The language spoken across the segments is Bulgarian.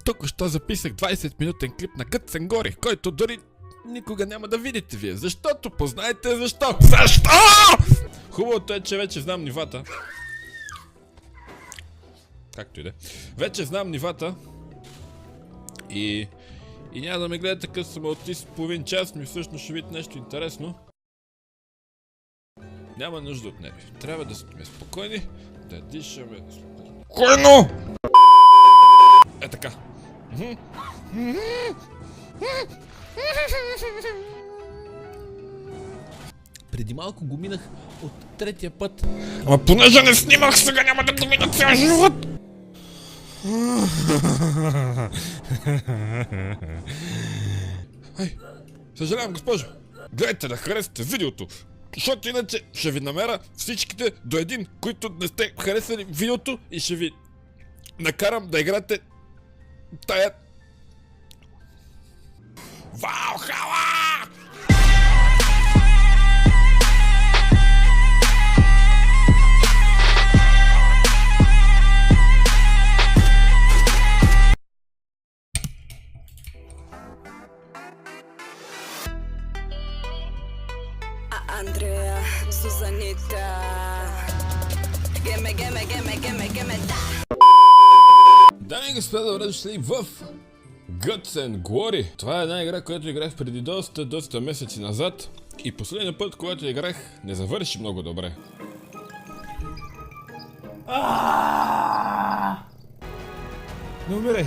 Току-що записах 20-минутен клип на Кътсен Гори, който дори никога няма да видите вие, защото познаете защо. Защо?! Хубавото е, че вече знам нивата. Както и да е. Вече знам нивата. И няма да ме гледате къс самоаутист половин час, ми всъщност ще видите нещо интересно. Няма нужда от нерви. Трябва да сме спокойни, да дишаме спокойно! Е така. Преди малко го минах от третия път. Ама понеже не снимах, сега няма да го мина цял живот! Ай, съжалявам, госпожо. Гледайте да харесате видеото, защото иначе ще ви намеря всичките до един, които не сте харесали видеото и ще ви накарам да играете тая... Валхала! Andrea, Susanita, gimme, da. Дами и господа, добре дошли в Кътсен Гори. Това е една игра, която играх преди доста месеци назад. И последния път, когато играх, не завърши много добре. Не умирай!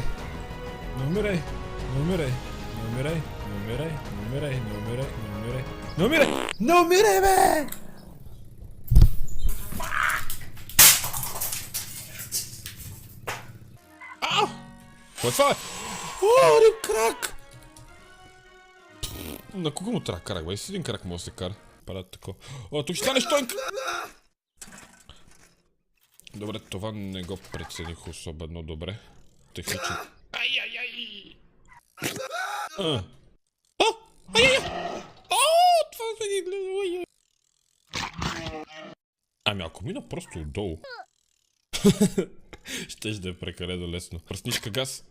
Не умирай! Не умирай! Не умирай! Не умирай! Не умирай! Не умирай! Не умирай! Не умирай! Не умирай, бе! Ау! Какво е това, бе? О, един крак! На кого му трябва крак, бе? С един крак може да се кара. Парат такова. О, тук ще стане штойнка! Добре, това не го прецених особено добре. Технично. Ай-яй-яй! О! Ай-яй-яй! Това се ги гледа, ами ако мина просто отдолу, щеш да е прекалено лесно. Пръснишка газ.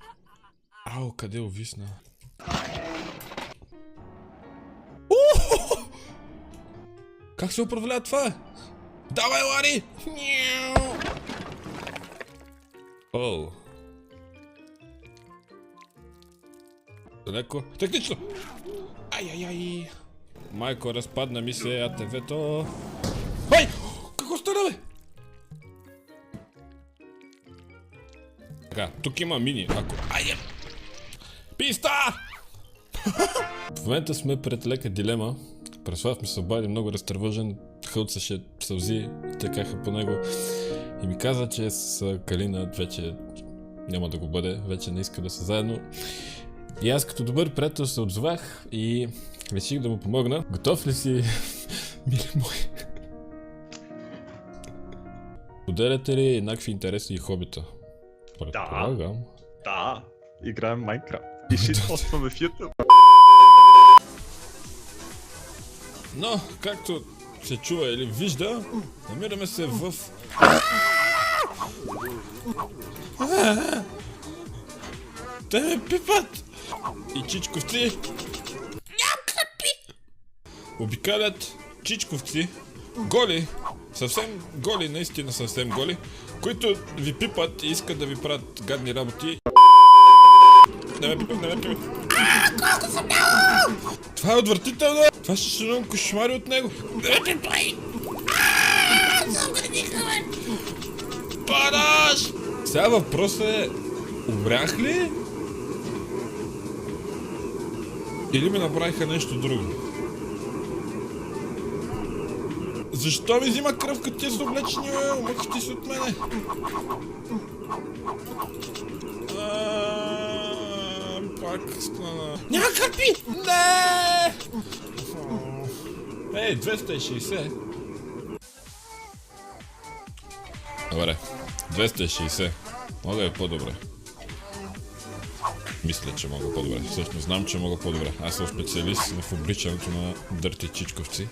Ау, къде увисна? Как се управлява това? Давай, Лари! Оу. Далеко. Технично! Ай-яй-яй! Майко, разпадна ми се АТВ-то. Ай! Какво стана, бе? Така, тук има мини. Ако... Айде! Писта! В момента сме пред лека дилема. Преслав ми се обади много разтревожен. Хълцаше сълзи, текаха по него. И ми каза, че с Калина вече няма да го бъде. Вече не иска да са заедно. И аз като добър приятел се отзовах и реших да му помогна. Готов ли си, мили мои? Поделяте ли еднакви интереси и хобита? Предполагам. Да, играем Майнкрафт. И шитпостваме в YouTube. Но, както се чува или вижда, намираме се в... Те ме пипат! И чичковци... Ням кръпи! Обикалят чичковци, голи, съвсем голи, наистина съвсем голи, които ви пипат и искат да ви правят гадни работи. Не ме пипат, не ме пипат. Колко съм много! Това е отвратително! Това ще имам кошмари от него. Не ме пипай! Заградиха ме! Падаш! Сега въпросът е... Умрях ли? Или ми направиха нещо друго? Защо ми взима кръв, като ти са облечени, бе? Умъкахте си от мене. Пак стана... Няма кърпи! Не! Ей, 260. Добре. 260. Мога е по-добре. Мисля, че мога по-добре. Всъщност знам, че мога по-добре. Аз съм специалист в обличането на дърти чичковци.